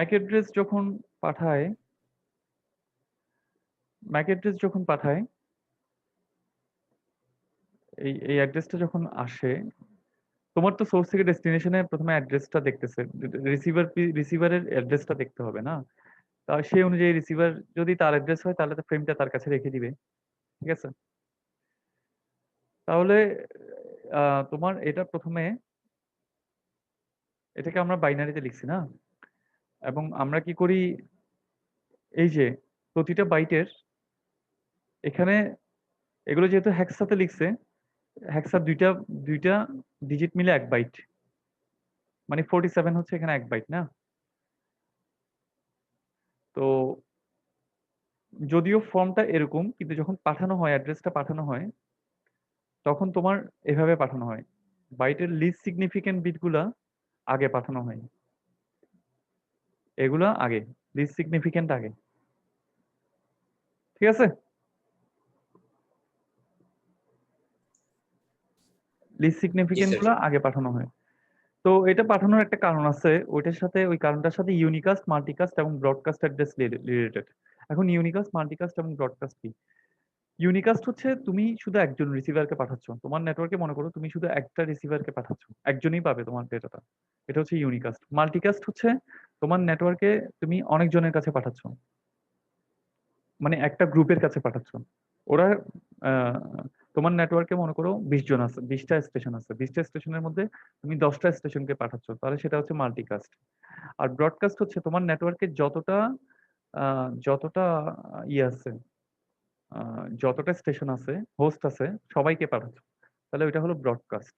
Mac address যখন পাঠায় Mac address যখন পাঠায় এই অ্যাড্রেসটা যখন আসে, তোমার তো সোর্স থেকে ডেস্টিনেশনে প্রথমে অ্যাড্রেসটা দেখতেছে, রিসিভারের অ্যাড্রেসটা দেখতে হবে না? তা সেই অনুযায়ী রিসিভার যদি তার অ্যাড্রেস হয় তাহলে তো ফ্রেমটা তার কাছে রেখে দিবে। ঠিক আছে? তাহলে তোমার এটা প্রথমে এটাকে আমরা বাইনারিতে লিখছি না? এবং আমরা কি করি, এই যে প্রতিটা বাইটের এখানে এগুলো যেহেতু হ্যাক্সাতে লিখছে, হ্যাক্সা দুইটা দুইটা ডিজিট মিলে 1 বাইট, মানে 47 হচ্ছে এখানে 1 বাইট না? তো যদিও ফর্মটা এরকম, কিন্তু যখন পাঠানো হয়, অ্যাড্রেসটা পাঠানো হয়, তখন তোমার এভাবে পাঠানো হয়। বাইটের লিস্ট সিগনিফিকেন্ট বিটগুলা আগে পাঠানো হয়, এগুলা আগে, লিস্ট সিগনিফিকেন্ট আগে। ঠিক আছে? লিস্ট জি সিগনিফিকেন্ট স্যার। গুলা আগে পাঠানো হয়। তো এটা পাঠানোর একটা কারণ আছে, ওইটার সাথে ওই কারণটার সাথে ইউনিকাস্ট, মাল্টিকাস্ট এবং ব্রডকাস্ট অ্যাড্রেস রিলেটেড। এখন ইউনিকাস্ট, মাল্টিকাস্ট এবং ব্রডকাস্ট কি? ইউনিকাস্ট হচ্ছে তুমি শুধু একজন রিসিভারকে পাঠাচ্ছ তোমার নেটওয়ার্কে, মনে করো তুমি শুধু একটা রিসিভারকে পাঠাচ্ছ, একজনই পাবে তোমার ডেটাটা, এটা হচ্ছে ইউনিকাস্ট। মাল্টিকাস্ট হচ্ছে তোমার নেটওয়ার্কে তুমি অনেকজনের কাছে পাঠাচ্ছ, মানে একটা গ্রুপের কাছে পাঠাচ্ছ। ওরা আহ, তোমার নেটওয়ার্কে মনে করো 20 জন আছে, 20টা স্টেশন আছে, 20টা স্টেশনের মধ্যে তুমি 10টা স্টেশনকে পাঠাচ্ছ, তাহলে সেটা হচ্ছে মাল্টিকাস্ট। আর ব্রডকাস্ট হচ্ছে তোমার নেটওয়ার্কে যতটা যতটা ইয়ে আছে, যতটা স্টেশন আছে, হোস্ট আছে, সবাইকে পাঠাচ্ছ, তাহলে ওইটা হলো ব্রডকাস্ট।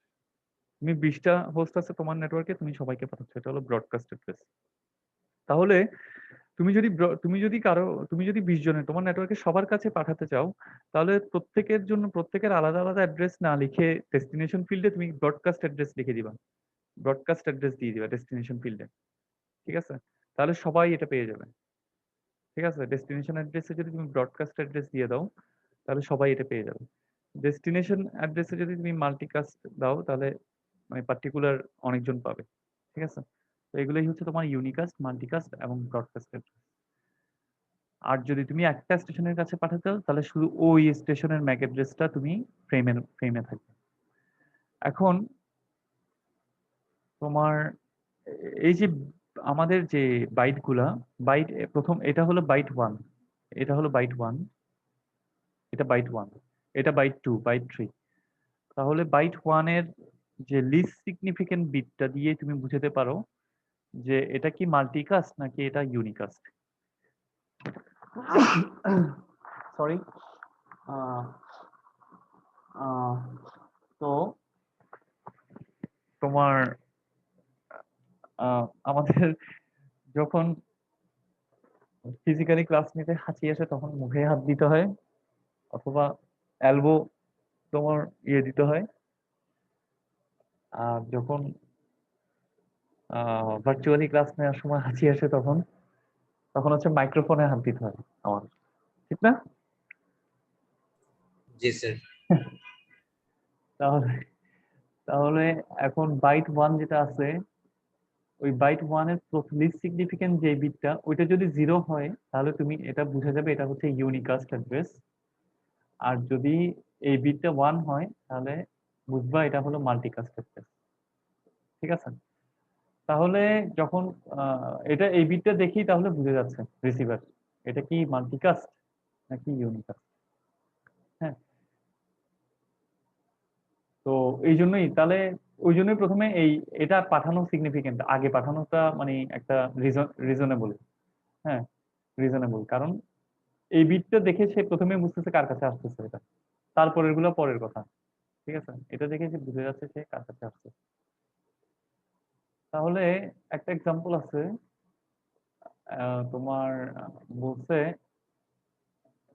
তুমি 20টা হোস্ট আছে তোমার নেটওয়ার্কে, তুমি সবাইকে পাঠাচ্ছ, এটা হলো ব্রডকাস্ট অ্যাড্রেস। তাহলে তুমি যদি 20 জনের তোমার নেটওয়ার্কে সবার কাছে পাঠাতে চাও, তাহলে প্রত্যেকের জন্য প্রত্যেকের আলাদা আলাদা অ্যাড্রেস না লিখে ডেস্টিনেশন ফিল্ডে তুমি ব্রডকাস্ট অ্যাড্রেস লিখে দিবা, ব্রডকাস্ট অ্যাড্রেস দিয়ে দিবা ডেস্টিনেশন ফিল্ডে। ঠিক আছে? তাহলে সবাই এটা পেয়ে যাবে। ঠিক আছে? ডেস্টিনেশন অ্যাড্রেসে যদি তুমি ব্রডকাস্ট অ্যাড্রেস দিয়ে দাও, তাহলে সবাই এটা পেয়ে যাবে। ডেস্টিনেশন অ্যাড্রেসে যদি তুমি মাল্টিকাস্ট দাও, তাহলে মানে পার্টিকুলার অনেকজন পাবে। ঠিক আছে? তো এগুলোই হচ্ছে তোমার ইউনিকাস্ট, মাল্টিকাস্ট এবং ব্রডকাস্ট অ্যাড্রেস। আর যদি তুমি একটা স্টেশনের কাছে পাঠাতে চাও, তাহলে শুধু ওই স্টেশনের ম্যাক অ্যাড্রেসটা তুমি ফ্রেমে থাকবে। এখন তোমার এই যে আমাদের যে বাইট গুলা, বাইট প্রথম এটা হলো বাইট 1, এটা হলো বাইট 1, এটা বাইট 1, এটা বাইট 2, বাইট 3। তাহলে বাইট 1 এর যে লিস্ট সিগনিফিকেন্ট বিটটা দিয়ে তুমি বুঝাতে পারো যে এটা কি মাল্টিকাস্ট নাকি এটা ইউনিকাস্ট। সরি। তো তোমার আমাদের যখন ফিজিক্যালি ক্লাস নিতে হাঁচি আসে তখন মুখে হাত দিতে হয়, অথবা এলবো তোমার ইয়ে দিতে হয়। আর যখন ভার্চুয়ালি ক্লাস নেওয়ার সময় হাঁচি আসে তখন তখন হচ্ছে মাইক্রোফোনে হাত দিতে হয় আমার, ঠিক না? জি স্যার। তাহলে তাহলে এখন বাইট 1 যেটা আছে, ওই বাইট 1 এর লিস্ট সিগনিফিকেন্ট যে বিটটা, ওইটা যদি 0 হয় তাহলে তুমি এটা বুঝা যাবে এটা হচ্ছে ইউনিকাস্ট অ্যাড্রেস। আর যদি এই বিটটা 1 হয় তাহলে বুঝবা এটা হলো মাল্টিকাস্ট অ্যাড্রেস। ঠিক আছে? তাহলে যখন এটা এই বিটটা দেখি তাহলে বুঝে যাচ্ছে রিসিভার এটা কি মাল্টিকাস্ট নাকি ইউনিকাস্ট। হ্যাঁ। তো এই জন্যই তাহলে ওই জন্যই প্রথমে এটা পাঠানো সিগনিফিকেন্ট আগে পাঠানোটা মানে একটা রিজনেবল। হ্যাঁ, রিজনেবল, কারণ এই বিটটা দেখে সে প্রথমে বুঝতেছে কার কাছে আসতেছে এটা, তারপরের গুলো পরের কথা। ঠিক আছে? এটা দেখে সে বুঝে যাচ্ছে সে কার কাছে আসছে। তাহলে একটা এক্সাম্পল আছে, তোমার বলছে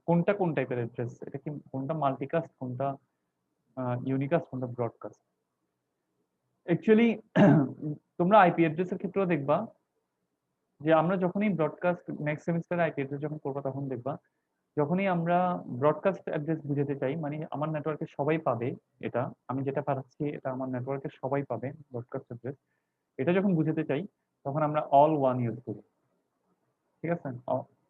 কোনটা কোন টাইপের অ্যাড্রেস, এটা কি কোনটা মাল্টিকাস্ট, কোনটা ইউনিকাস্ট, কোনটা ব্রডকাস্ট। অ্যাকচুয়ালি তোমরা আইপি অ্যাড্রেসের ক্ষেত্রেও দেখবা যে আমরা যখনই ব্রডকাস্ট নেক্সট সেমিস্টারে আইপি অ্যাড্রেস যখন করবো তখন দেখবা, যখনই আমরা ব্রডকাস্ট অ্যাড্রেস বুঝাতে চাই, মানে আমার নেটওয়ার্কে সবাই পাবে এটা, আমি যেটা পাঠাচ্ছি এটা আমার নেটওয়ার্কে সবাই পাবে ব্রডকাস্ট অ্যাড্রেস, এটা যখন বুঝাতে চাই তখন আমরা অল ওয়ান ইউজ করি। ঠিক আছে।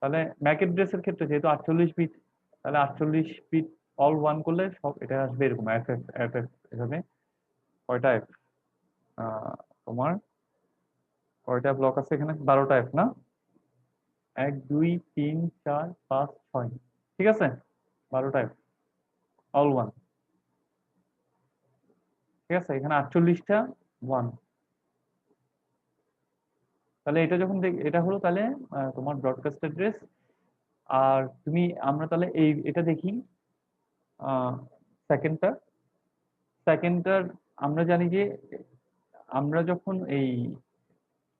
তাহলে ম্যাক অ্যাড্রেসের ক্ষেত্রে যেহেতু 48 বিট, তাহলে 48 বিট অল ওয়ান করলে সব এটা আসবে এরকম এফ এফ এফ এফ এভাবে। কয়টা এফ? তোমার কয়টা ব্লক আছে এখানে? 12টা এফ না? 1 2 3 4 5 6, ঠিক আছে, 12টা এফ অল ওয়ান। ঠিক আছে, এখানে 48টা ওয়ান। তাহলে এটা যখন এটা হলো তাহলে তোমার ব্রডকাস্ট অ্যাড্রেস। আর আমরা তাহলে এটা দেখি সেকেন্ডটা। সেকেন্ডটার আমরা জানি যে আমরা যখন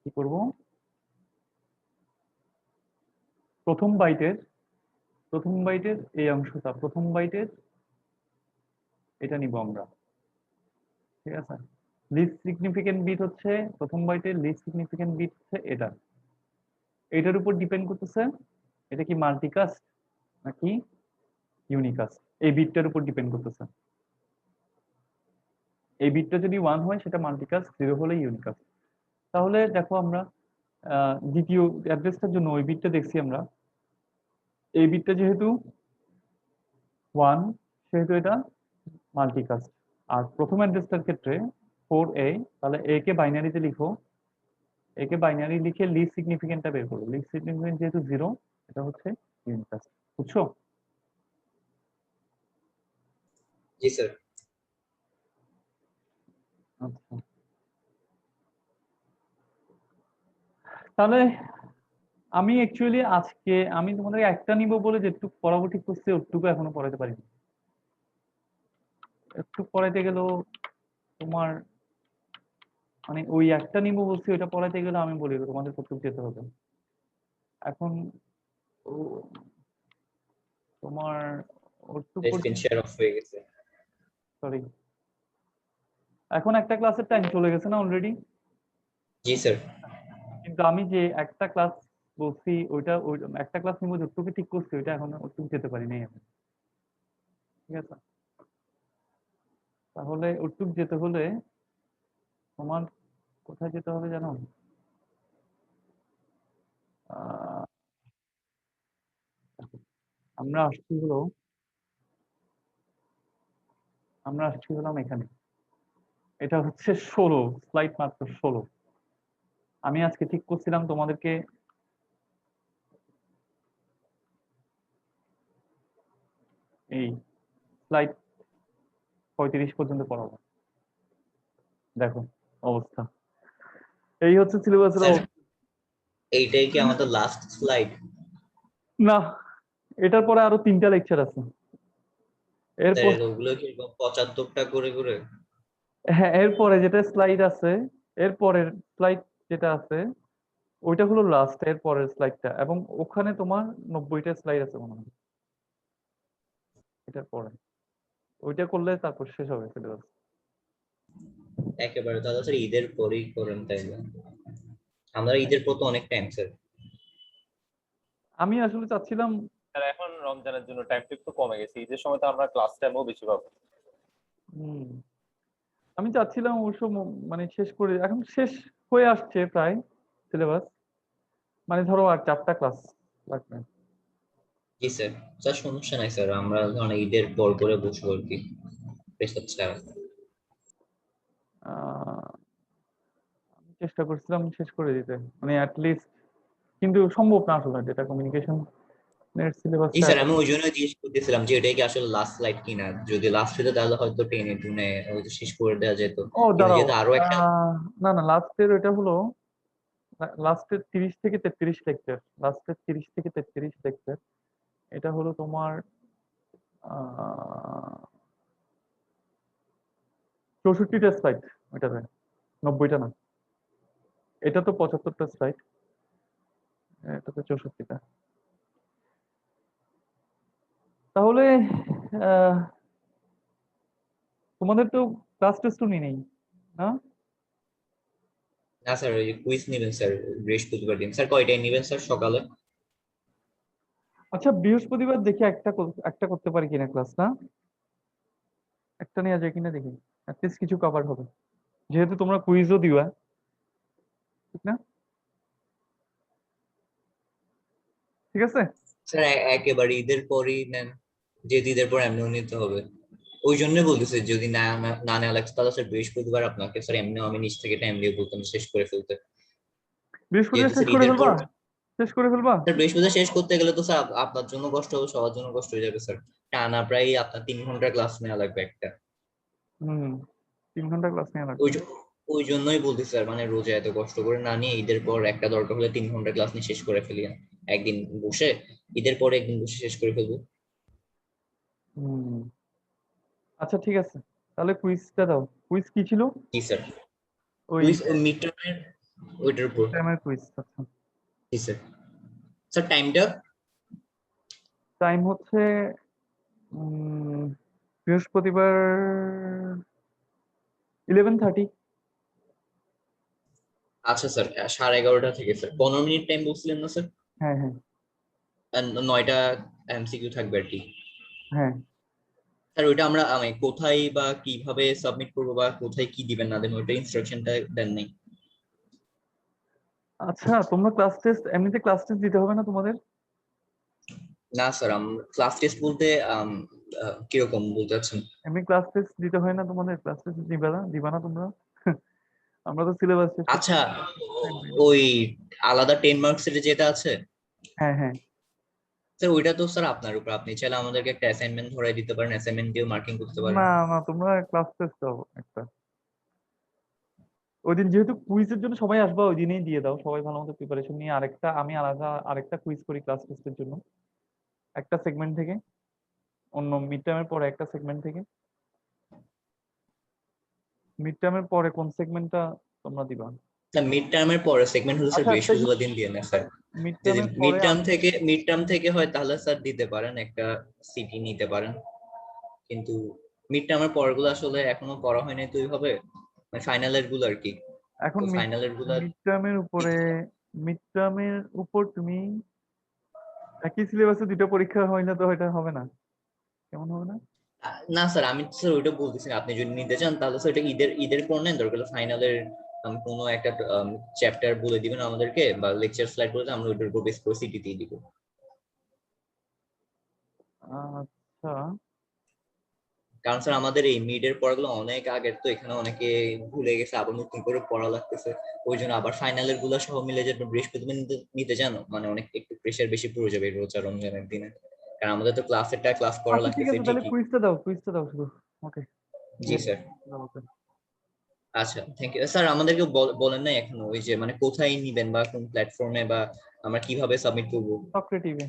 কি করব, প্রথম বাইটের এই অংশটা, প্রথম বাইটের এটা নিব আমরা। ঠিক আছে, লিস্ট সিগনিফিকেন্ট বিট হচ্ছে প্রথম বাইটের লিস্ট সিগনিফিকেন্ট বিট হচ্ছে এটা। এটার উপর ডিপেন্ড করতেছে এটা কি মাল্টিকাস্ট নাকি ইউনিকাস্ট, এই বিটটার উপর ডিপেন্ড করতেছে। এই বিটটা যদি 1 হয় সেটা মাল্টিকাস্ট, 0 হলে ইউনিকাস্ট। তাহলে দেখো আমরা দ্বিতীয় অ্যাড্রেসটার জন্য ওই বিটটা দেখছি আমরা। এই বিটটা যেহেতু 1, সেহেতু এটা মাল্টিকাস্ট। আর প্রথম অ্যাড্রেসটার ক্ষেত্রে 4a, তাহলে a কে বাইনারিতে লিখো। a কে বাইনারি লিখে লিস্ট সিগনিফিকেন্টটা বের করো। লিস্ট সিগনিফিকেন্ট যেহেতু 0, এটা হচ্ছে ইউনিকাস্ট। বুঝছো? জি স্যার। আচ্ছা, তাহলে আমি অ্যাকচুয়ালি আজকে আমি তোমাদের একটা নিব বলে যেটুকু পড়াবো ঠিক করছি, ওটুকু এখনো পড়াতে পারিনি। একটু পড়াইতে গেলেও তোমার মানে ওই একটা নিব বলছি, ওইটা পড়াইতে গেলে আমি বলি তোমাদের কতটুকু যেতে হবে। এখন ও- তোমার ওটুকু স্ক্রিন শেয়ার অফ হয়ে গেছে। সরি, এখন একটা ক্লাসের টাইম চলে গেছে না অলরেডি? জি স্যার। কিন্তু আমি যে একটা ক্লাস বলছি ওই একটা ক্লাস নিব যতটুকু ঠিক করছি, ওইটা এখন ওটুকু যেতে পারি নাই আমি। ঠিক আছে, তাহলে ওটুকু যেতে হলে তোমার কোথায় যেতে হবে জানো? আহ, আমরা আসছি হলো আমরা আসছি হলাম এখানে। এটা হচ্ছে 16 স্লাইড, মাত্র 16। আমি আজকে ঠিক করছিলাম তোমাদেরকে এই স্লাইড 35 পর্যন্ত পড়াবো। দেখো অবস্থা, এই হচ্ছে সিলেবাসের স্যার অবস্থা। এইটাই কি আমাদের লাস্ট স্লাইড? না, এটার পরে আরো 3টা লেকচার আছে। এরপর স্যার ওগুলো কি 75টা করে করে? হ্যাঁ, এরপরে যেটা স্লাইড আছে, এরপরের স্লাইড যেটা আছে ওইটা হলো লাস্ট, এর পরের স্লাইডটা, এবং ওখানে তোমার 90টা স্লাইড আছে মনে হয় এটার পরে। ওইটা করলে তারপর শেষ হবে সিলেবাস। একেবারে তাহলে স্যার ঈদের পরেই করেন তাইলে। আমরা ঈদের পর তো অনেক টাইম স্যার। আমি আসলে চাচ্ছিলাম আর এখন রমজানের জন্য টাইমটা একটু কমে গেছে, ঈদের সময় তো আমরা ক্লাস টাইমও বেশি পাবো। হম, আমি চাচ্ছিলাম অবশ্য মানে শেষ করে, এখন শেষ হয়ে আসছে প্রায় সিলেবাস, মানে ধরো আর 4টা ক্লাস লাগবে। জি স্যার। স্যার সমস্যা নাই স্যার, আমরা ধরেন ঈদের পর করে বসবো আর কি, প্রেসার ছাড়া। আমি চেষ্টা করছিলাম শেষ করে দিতে, মানে লিস্ট, কিন্তু সম্ভব না আসলে, ডেটা কমিউনিকেশন এর জি সিলেবাসটা স্যার, এত। আমি ওই জন্য জিজ্ঞেস করতেছিলাম যে এটাই কি আসলে লাস্ট স্লাইড কিনা। যদি লাস্ট হইতো তাহলে হয়তো টেনে টুনে হয়তো শেষ করে দেওয়া যেত। ও কিন্তু দাঁড়াও, যেহেতু আরো একটা। না না, লাস্টের ওইটা হলো লাস্টের 30 থেকে 33 লেকচার, লাস্টের 30 থেকে 33 লেকচার। এটা হলো তোমার 64টা স্লাইড ওইটাতে, 90টা না। এটা তো 75টা স্লাইড, এটাতে 64টা। তাহলে আহ, তোমাদের তো ক্লাস টেস্টও নেই না? না স্যার, ওই কুইজ নেবেন স্যার বৃহস্পতিবার দিন। স্যার কয়টায় নেবেন স্যার সকালে? আচ্ছা, বৃহস্পতিবার দেখি একটা করতে পারি কিনা ক্লাস, না একটা নেওয়া যায় কিনা দেখি, অ্যাটলিস্ট কিছু কভার হবে, যেহেতু তোমরা কুইজও দিবা, ঠিক না? ঠিক আছে? স্যার একেবারে ঈদের পরই নেন, যেহেতু ঈদের পর এমনিও নিতে হবে। ওই জন্যই বলতেছে যদি না নেওয়া লাগছে তাহলে স্যার বৃহস্পতিবার আপনাকে স্যার এমনিও আমি নিজ থেকে টাইম দিয়ে বলতাম শেষ করে ফেলতে। বৃহস্পতিবার যেহেতু শেষ স্যার করে ঈদের পর ফেলবা? শেষ করে ফেলবা? স্যার বৃহস্পতিবার শেষ করতে গেলে তো স্যার আপনার জন্য কষ্ট হবে, সবার জন্য কষ্ট হয়ে যাবে স্যার। টানা প্রায় আপনার 3 ঘন্টা ক্লাস নেওয়া লাগবে একটা। হুম, 3 ঘন্টা ক্লাস নেওয়া ওই লাগবে। জ- ওই জন্যই বলছি স্যার, মানে রোজা এত কষ্ট করে না নিয়ে ঈদের পর একটা দরকার হলে 3 ঘন্টা ক্লাস নিয়ে শেষ করে ফেলি একদিন বসে, ঈদের পরে একদিন বসে শেষ করে ফেলবো। হুম, আচ্ছা ঠিক আছে, তাহলে কুইজটা দাও। কুইজ কি ছিল? জি স্যার। ওই কুইজ মিড টার্মের ওইটার উপর। টাইমের কুইজ। আচ্ছা, জি স্যার। স্যার টাইমটা টাইম হচ্ছে বৃহস্পতিবার 11:30। আচ্ছা স্যার 11:30 থেকে স্যার 15 মিনিট টাইম বলছিলেন না স্যার? হ্যাঁ হ্যাঁ আর 9টা এমসিকিউ থাকবে আর কি। হ্যাঁ। স্যার ওইটা আমরা কোথায় বা কিভাবে সাবমিট করবো বা কোথায় কি দিবেন না দেন ওইটা ইনস্ট্রাকশনটা দেন নাই। আচ্ছা, তোমরা ক্লাস টেস্ট, এমনিতে ক্লাস টেস্ট দিতে হবে না তোমাদের? না স্যার ক্লাস টেস্ট বলতে কিরকম বলতে চাচ্ছেন? এমনি ক্লাস টেস্ট দিতে হয় না তোমাদের? ক্লাস টেস্ট দিবা না তোমরা? আমরা তো সিলেবাস শেষ করতে আচ্ছা টাইম পাই না। ওই আলাদা 10 মার্কস এর যেটা আছে হ্যাঁ হ্যাঁ। স্যার, ওইটা তো স্যার আপনার উপর, আপনি চাইলে আমাদেরকে একটা অ্যাসাইনমেন্ট ধরাই দিতে পারেন, অ্যাসাইনমেন্ট দিয়ে মার্কিং করতে পারেন। না না, তোমরা ক্লাস টেস্ট দাও একটা। ওই দিন যেহেতু কুইজের জন্য সবাই আসবা, ওই দিনেই দিয়ে দাও, সবাই ভালো মতো প্রিপারেশন নিয়ে। আমি আলাদা আরেকটা কুইজ করি ক্লাস টেস্টের জন্য, একটা সেগমেন্ট থেকে। অন্য মিড টার্মের পরে একটা সেগমেন্ট থেকে। মিড টার্মের পরে কোন সেগমেন্টটা তোমরা দিবা? স্যার মিড টার্মের পরে সেগমেন্ট হলে স্যার আচ্ছা, একটা বৃহস্পতিবার দিন দিয়ে না স্যার। মিড যদি টার্মের পরে আমি মিড টার্ম থেকে হয় তাহলে স্যার দিতে পারেন, একটা সিটি নিতে পারেন। কিন্তু মিড টার্মের পরগুলো আসলে এখনো করা হয়নি তো ওইভাবে, মানে ফাইনালের গুলো আর কি। এখন তো ফাইনালের গুলো মিড টার্মের উপরে, দিতে মিড টার্মের উপর তুমি একই সিলেবাসে দুটো পরীক্ষা হয় না তো এটা হবে না? কেমন হবে না? না স্যার, আমি স্যার ওইটা বলতেছি না। আপনি যদি নিতে চান তাহলে স্যার ওইটা ঈদের পর নেন, দরকার ফাইনালের কোনো একটা চ্যাপ্টার বলে দিবেন আমাদেরকে বা লেকচার স্লাইড বলে দিবেন, আমরা ওইটার উপর বেস করে সিটি দিয়ে দিব। আচ্ছা। কারণ স্যার আমাদের এই মিডের পড়াগুলো অনেক আগের, তো এখানে অনেকে ভুলে গেছে, আবার নতুন করে পড়া লাগতেছে। ওই জন্য আবার ফাইনালের গুলো সহ মিলে যে বৃহস্পতিবার নিতে জানো, মানে অনেক একটু প্রেশার বেশি পড়ে যাবে এই রোজা রমজানের দিনে। কারণ আমাদের তো ক্লাস করা আচ্ছা ঠিক লাগতেছে আছে, তাহলে ঠিকই। কুইজটা দাও শুধু। ওকে। জি ইয়েস। স্যার। আচ্ছা থ্যাংক ইউ স্যার। আমাদেরকে বলেন নাই এখনো ওই যে মানে কোথায় নিবেন বা কোন প্ল্যাটফর্মে বা আমরা কিভাবে সাবমিট করবো? সক্রেটিভে।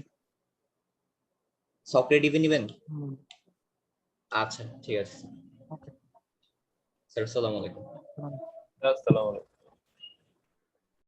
সক্রেটিভে নিবেন? হুম। আচ্ছা ঠিক আছে ওকে। স্যার। আসসালামু আলাইকুম। আসসালামু আলাইকুম।